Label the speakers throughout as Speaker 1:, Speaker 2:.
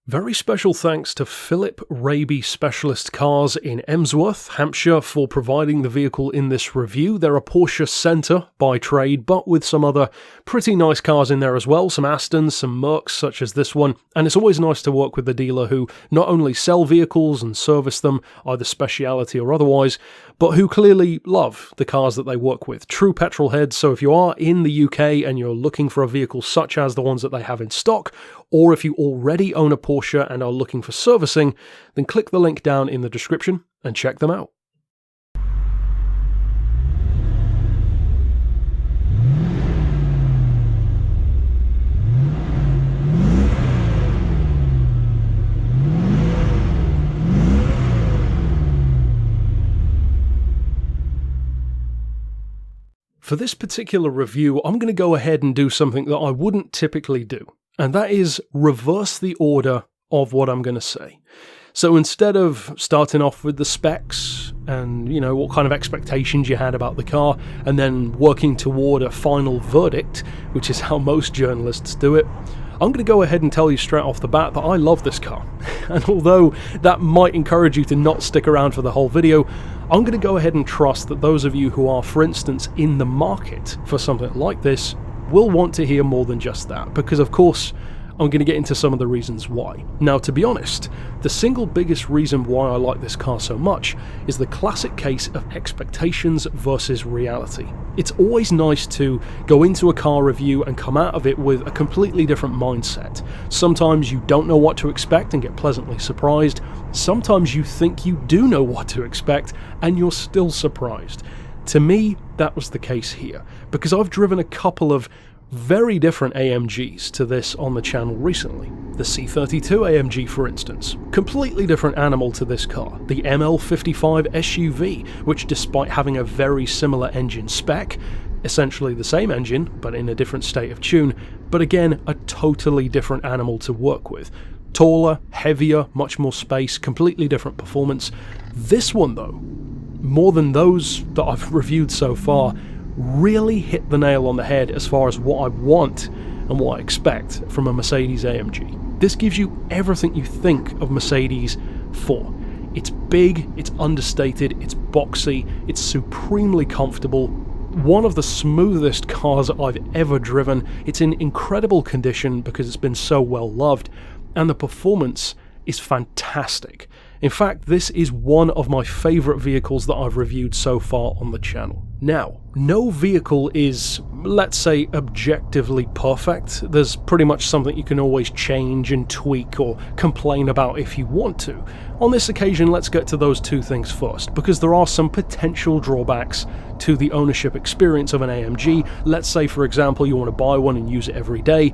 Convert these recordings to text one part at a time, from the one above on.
Speaker 1: Very special thanks to Philip Raby Specialist Cars in Emsworth, Hampshire for providing the vehicle in this review. They're a Porsche centre by trade, but with some other pretty nice cars in there as well, some Astons, some Mercs such as this one, and it's always nice to work with a dealer who not only sell vehicles and service them, either speciality or otherwise, but who clearly love the cars that they work with. True petrol heads, so if you are in the UK and you're looking for a vehicle such as the ones that they have in stock, or if you already own a Porsche and are looking for servicing, then click the link down in the description and check them out. For this particular review, I'm going to go ahead and do something that I wouldn't typically do, and that is reverse the order of what I'm going to say. So instead of starting off with the specs and, what kind of expectations you had about the car, and then working toward a final verdict, which is how most journalists do it, I'm going to go ahead and tell you straight off the bat that I love this car. And although that might encourage you to not stick around for the whole video, I'm going to go ahead and trust that those of you who are, for instance, in the market for something like this will want to hear more than just that, because of course I'm going to get into some of the reasons why. Now, to be honest, the single biggest reason why I like this car so much is the classic case of expectations versus reality. It's always nice to go into a car review and come out of it with a completely different mindset. Sometimes you don't know what to expect and get pleasantly surprised. Sometimes you think you do know what to expect and you're still surprised. To me, that was the case here, because I've driven a couple of very different AMGs to this on the channel recently. The C32 AMG, for instance, completely different animal to this car. The ML55 SUV, which despite having a very similar engine spec, essentially the same engine but in a different state of tune, but again a totally different animal to work with. Taller, heavier, much more space, completely different performance. This one though, more than those that I've reviewed so far, really hit the nail on the head as far as what I want and what I expect from a Mercedes AMG. This gives you everything you think of Mercedes for. It's big, it's understated, it's boxy, it's supremely comfortable. One of the smoothest cars I've ever driven. It's in incredible condition because it's been so well loved, and the performance is fantastic. In fact, this is one of my favourite vehicles that I've reviewed so far on the channel. Now, no vehicle is, let's say, objectively perfect. There's pretty much something you can always change and tweak or complain about if you want to. On this occasion, let's get to those two things first, because there are some potential drawbacks to the ownership experience of an AMG. Let's say, for example, you want to buy one and use it every day.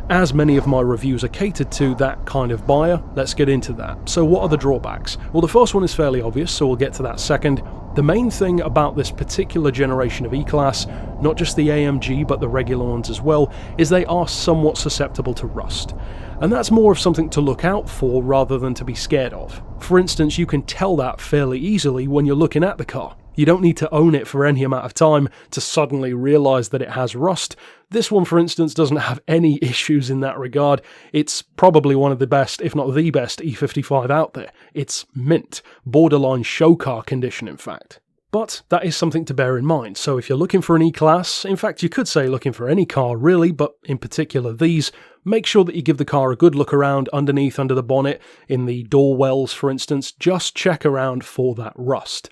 Speaker 1: As many of my reviews are catered to that kind of buyer, let's get into that. So what are the drawbacks? Well, the first one is fairly obvious, so we'll get to that second. The main thing about this particular generation of E-Class, not just the AMG but the regular ones as well, is they are somewhat susceptible to rust. And that's more of something to look out for rather than to be scared of. For instance, you can tell that fairly easily when you're looking at the car. You don't need to own it for any amount of time to suddenly realise that it has rust. This one, for instance, doesn't have any issues in that regard. It's probably one of the best, if not the best, E55 out there. It's mint, borderline show car condition, in fact. But that is something to bear in mind. So if you're looking for an E-Class, in fact you could say looking for any car really, but in particular these, make sure that you give the car a good look around underneath, under the bonnet, in the door wells for instance. Just check around for that rust.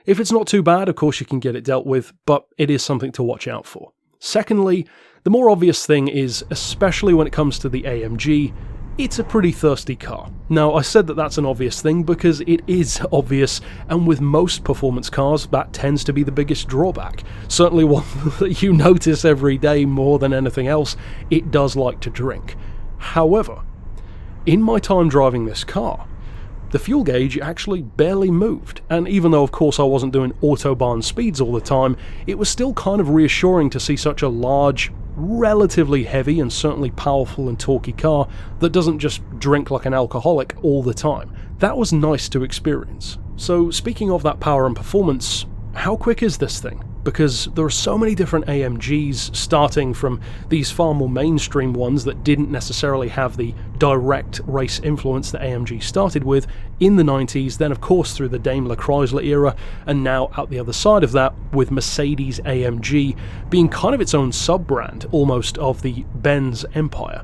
Speaker 1: If it's not too bad, of course you can get it dealt with, but it is something to watch out for. Secondly, the more obvious thing is, especially when it comes to the AMG, it's a pretty thirsty car. Now, I said that that's an obvious thing because it is obvious, and with most performance cars, that tends to be the biggest drawback. Certainly one that you notice every day more than anything else, it does like to drink. However, in my time driving this car, the fuel gauge actually barely moved, and even though of course I wasn't doing autobahn speeds all the time, it was still kind of reassuring to see such a large, relatively heavy and certainly powerful and torquey car that doesn't just drink like an alcoholic all the time. That was nice to experience. So speaking of that power and performance, how quick is this thing? because there are so many different AMGs, starting from these far more mainstream ones that didn't necessarily have the direct race influence that AMG started with in the 90s, then of course through the Daimler Chrysler era, and now out the other side of that with Mercedes AMG being kind of its own sub-brand almost of the Benz empire.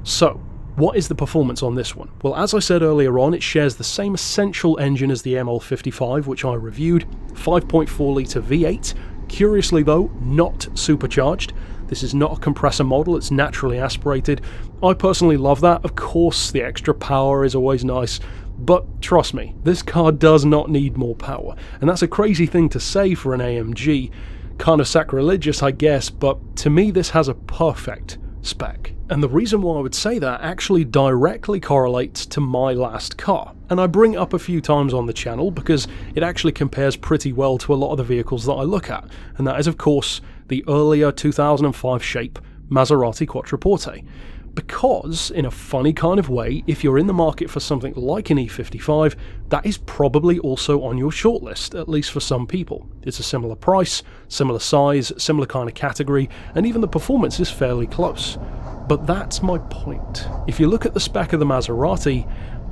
Speaker 1: So, what is the performance on this one? Well, as I said earlier on, it shares the same essential engine as the ML55, which I reviewed, 5.4 litre V8, curiously though, not supercharged. This is not a compressor model, it's naturally aspirated. I personally love that. Of course, the extra power is always nice, but trust me, this car does not need more power. And that's a crazy thing to say for an AMG, kind of sacrilegious I guess, but to me this has a perfect spec. And the reason why I would say that actually directly correlates to my last car. And I bring it up a few times on the channel because it actually compares pretty well to a lot of the vehicles that I look at. And that is of course the earlier 2005 shape Maserati Quattroporte. Because, in a funny kind of way, if you're in the market for something like an E55, that is probably also on your shortlist, at least for some people. It's a similar price, similar size, similar kind of category, and even the performance is fairly close. But that's my point. If you look at the spec of the Maserati,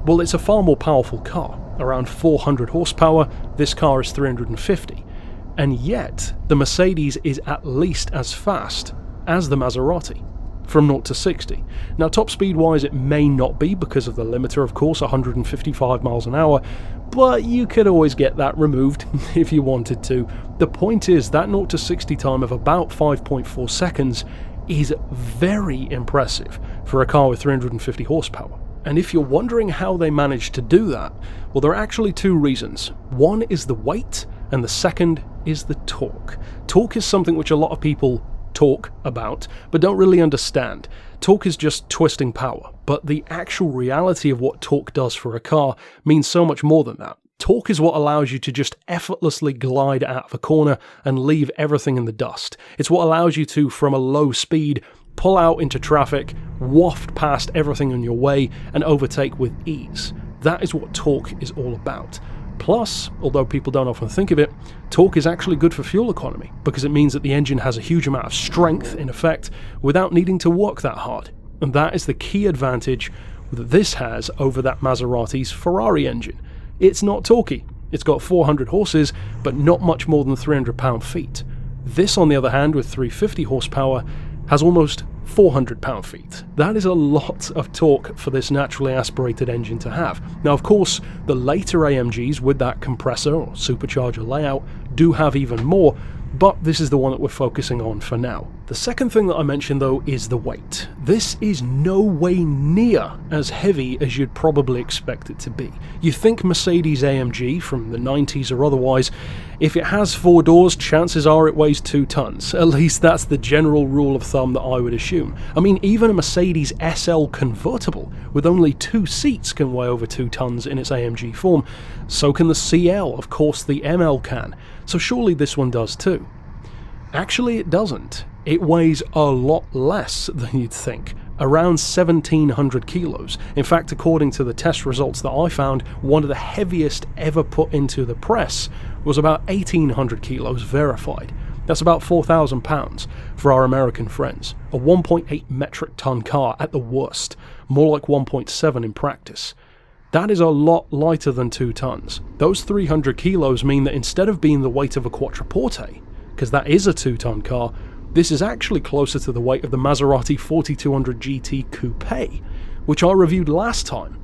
Speaker 1: well, it's a far more powerful car. Around 400 horsepower, this car is 350. And yet, the Mercedes is at least as fast as the Maserati. From 0 to 60. Now top speed wise it may not be because of the limiter, of course, 155 miles an hour, but you could always get that removed if you wanted to. The point is that 0 to 60 time of about 5.4 seconds is very impressive for a car with 350 horsepower. And if you're wondering how they managed to do that, well, there are actually two reasons. One is the weight, and the second is the torque. Torque is something which a lot of people talk about, but don't really understand. Torque is just twisting power, but the actual reality of what torque does for a car means so much more than that. Torque is what allows you to just effortlessly glide out of a corner and leave everything in the dust. It's what allows you to, from a low speed, pull out into traffic, waft past everything in your way, and overtake with ease. That is what torque is all about. Plus, although people don't often think of it, torque is actually good for fuel economy because it means that the engine has a huge amount of strength in effect without needing to work that hard. And that is the key advantage that this has over that Maserati's Ferrari engine. It's not torquey. It's got 400 horses, but not much more than 300 pound-feet. This, on the other hand, with 350 horsepower, has almost 400 pound-feet. That is a lot of torque for this naturally aspirated engine to have. Now, of course, the later AMGs with that compressor or supercharger layout do have even more, but this is the one that we're focusing on for now. The second thing that I mentioned though is the weight. This is no way near as heavy as you'd probably expect it to be. You think Mercedes AMG from the 90s or otherwise, if it has 4 doors, chances are it weighs 2 tons. At least that's the general rule of thumb that I would assume. I mean, even a Mercedes SL convertible with only 2 seats can weigh over 2 tons in its AMG form. So can the CL, of course the ML can. So surely this one does too. Actually it doesn't. It weighs a lot less than you'd think, around 1,700 kilos. In fact, according to the test results that I found, one of the heaviest ever put into the press was about 1,800 kilos verified. That's about 4,000 pounds for our American friends. A 1.8 metric ton car at the worst, more like 1.7 in practice. That is a lot lighter than 2 tons. Those 300 kilos mean that instead of being the weight of a Quattroporte, because that is a 2-ton car, this is actually closer to the weight of the Maserati 4200 GT Coupe, which I reviewed last time.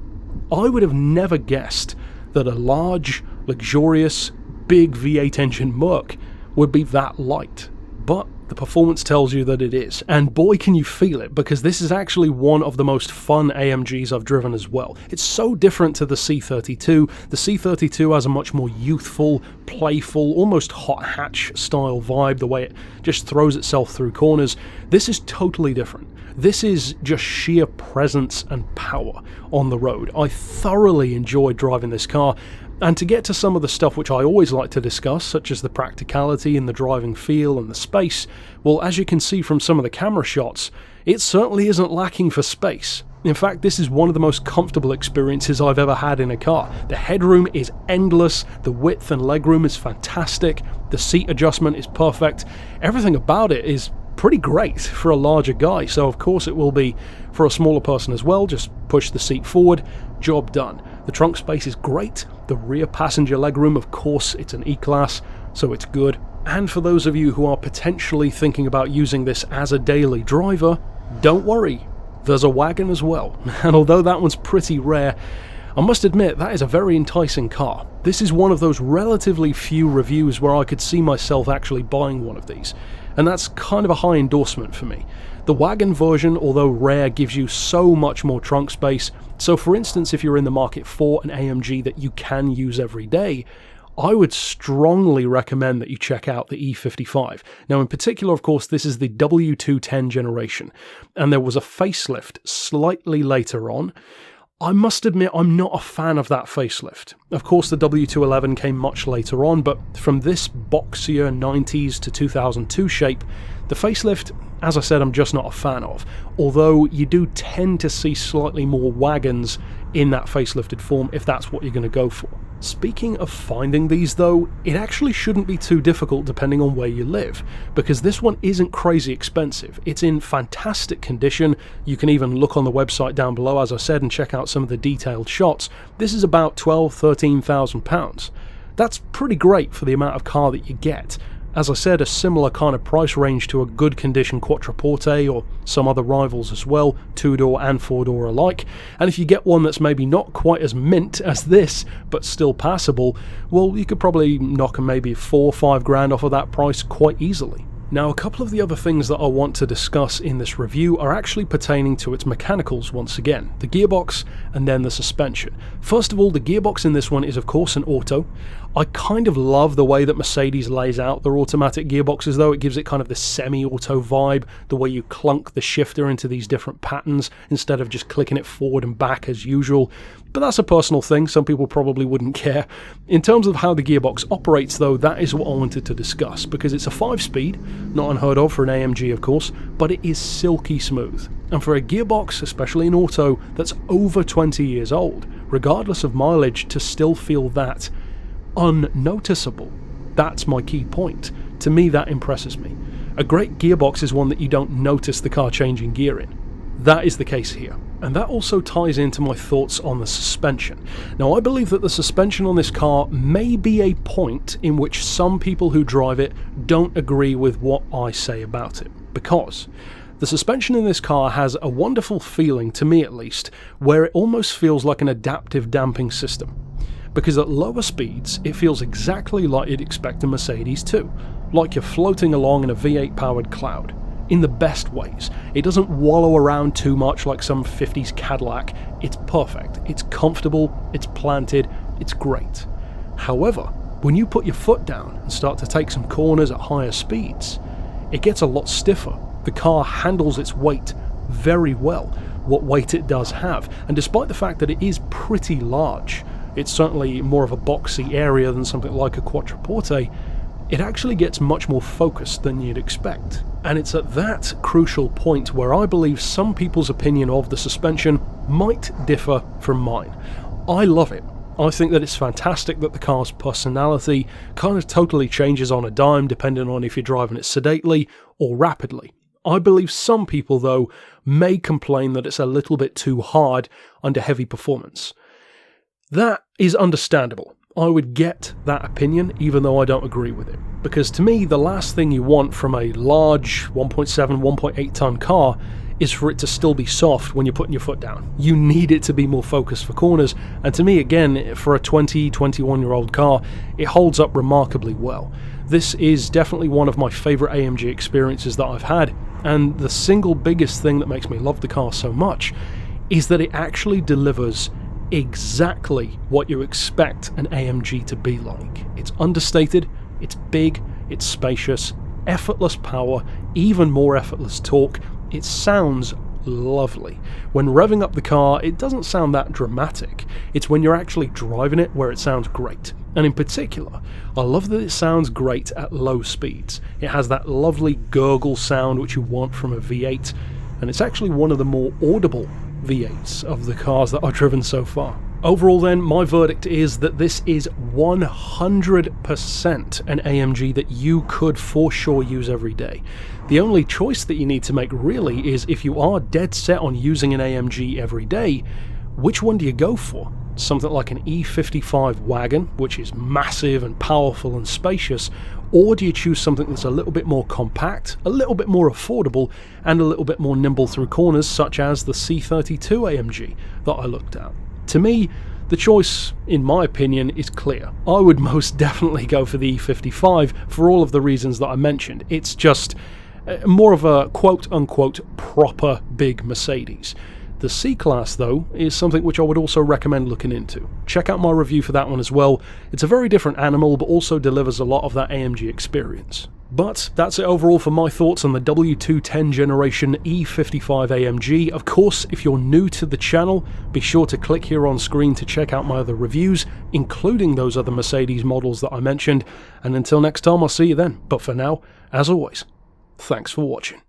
Speaker 1: I would have never guessed that a large, luxurious, big V8 engine Merc would be that light, but the performance tells you that it is, and boy can you feel it, because this is actually one of the most fun AMGs I've driven as well. It's so different to the C32. The C32 has a much more youthful, playful, almost hot hatch style vibe, the way it just throws itself through corners. This is totally different. This is just sheer presence and power on the road. I thoroughly enjoyed driving this car. And to get to some of the stuff which I always like to discuss, such as the practicality and the driving feel and the space, well, as you can see from some of the camera shots, it certainly isn't lacking for space. In fact, this is one of the most comfortable experiences I've ever had in a car. The headroom is endless, the width and legroom is fantastic, the seat adjustment is perfect, everything about it is pretty great for a larger guy, so of course it will be for a smaller person as well. Just push the seat forward, job done. The trunk space is great, the rear passenger legroom, of course it's an E-Class, so it's good. And for those of you who are potentially thinking about using this as a daily driver, don't worry. There's a wagon as well, and although that one's pretty rare, I must admit that is a very enticing car. This is one of those relatively few reviews where I could see myself actually buying one of these, and that's kind of a high endorsement for me. The wagon version, although rare, gives you so much more trunk space, so for instance if you're in the market for an AMG that you can use every day, I would strongly recommend that you check out the E55. Now in particular, of course, this is the W210 generation, and there was a facelift slightly later on. I must admit I'm not a fan of that facelift. Of course the W211 came much later on, but from this boxier 90s to 2002 shape, the facelift, as I said, I'm just not a fan of, although you do tend to see slightly more wagons in that facelifted form if that's what you're going to go for. Speaking of finding these though, it actually shouldn't be too difficult depending on where you live, because this one isn't crazy expensive. It's in fantastic condition. You can even look on the website down below, as I said, and check out some of the detailed shots. This is about £12,000–13,000. That's pretty great for the amount of car that you get. As I said, a similar kind of price range to a good condition Quattroporte or some other rivals as well, 2-door and 4-door alike. And if you get one that's maybe not quite as mint as this, but still passable, well, you could probably knock maybe 4 or 5 grand off of that price quite easily. Now, a couple of the other things that I want to discuss in this review are actually pertaining to its mechanicals once again, the gearbox and then the suspension. First of all, the gearbox in this one is of course an auto. I kind of love the way that Mercedes lays out their automatic gearboxes though. It gives it kind of this semi-auto vibe, the way you clunk the shifter into these different patterns instead of just clicking it forward and back as usual. But that's a personal thing, some people probably wouldn't care. In terms of how the gearbox operates though, that is what I wanted to discuss, because it's a 5-speed, not unheard of for an AMG of course, but it is silky smooth. And for a gearbox, especially an auto, that's over 20 years old, regardless of mileage, to still feel that unnoticeable. That's my key point. To me, that impresses me. A great gearbox is one that you don't notice the car changing gear in. That is the case here. And that also ties into my thoughts on the suspension. Now, I believe that the suspension on this car may be a point in which some people who drive it don't agree with what I say about it, because the suspension in this car has a wonderful feeling, to me at least, where it almost feels like an adaptive damping system. Because at lower speeds, it feels exactly like you'd expect a Mercedes to, like you're floating along in a V8 powered cloud. In the best ways. It doesn't wallow around too much like some 50s Cadillac. It's perfect, it's comfortable, it's planted, it's great. However, when you put your foot down and start to take some corners at higher speeds, it gets a lot stiffer. The car handles its weight very well, what weight it does have, and despite the fact that it is pretty large, it's certainly more of a boxy area than something like a Quattroporte, it actually gets much more focused than you'd expect. And it's at that crucial point where I believe some people's opinion of the suspension might differ from mine. I love it. I think that it's fantastic that the car's personality kind of totally changes on a dime depending on if you're driving it sedately or rapidly. I believe some people, though, may complain that it's a little bit too hard under heavy performance. That is understandable. I would get that opinion, even though I don't agree with it. Because to me, the last thing you want from a large 1.7, 1.8 ton car is for it to still be soft when you're putting your foot down. You need it to be more focused for corners, and to me, again, for a 20, 21-year-old car, it holds up remarkably well. This is definitely one of my favourite AMG experiences that I've had, and the single biggest thing that makes me love the car so much is that it actually delivers exactly what you expect an AMG to be like. It's understated, it's big, it's spacious, effortless power, even more effortless torque. It sounds lovely. When revving up the car, it doesn't sound that dramatic. It's when you're actually driving it where it sounds great. And in particular, I love that it sounds great at low speeds. It has that lovely gurgle sound which you want from a V8, and it's actually one of the more audible V8s of the cars that I've driven so far. Overall then, my verdict is that this is 100% an AMG that you could for sure use every day. The only choice that you need to make really is, if you are dead set on using an AMG every day, which one do you go for? Something like an E55 wagon, which is massive and powerful and spacious, or do you choose something that's a little bit more compact, a little bit more affordable, and a little bit more nimble through corners, such as the C32 AMG that I looked at? To me, the choice, in my opinion, is clear. I would most definitely go for the E55 for all of the reasons that I mentioned. It's just more of a quote-unquote proper big Mercedes. The C-Class, though, is something which I would also recommend looking into. Check out my review for that one as well. It's a very different animal, but also delivers a lot of that AMG experience. But that's it overall for my thoughts on the W210 generation E55 AMG. Of course, if you're new to the channel, be sure to click here on screen to check out my other reviews, including those other Mercedes models that I mentioned. And until next time, I'll see you then. But for now, as always, thanks for watching.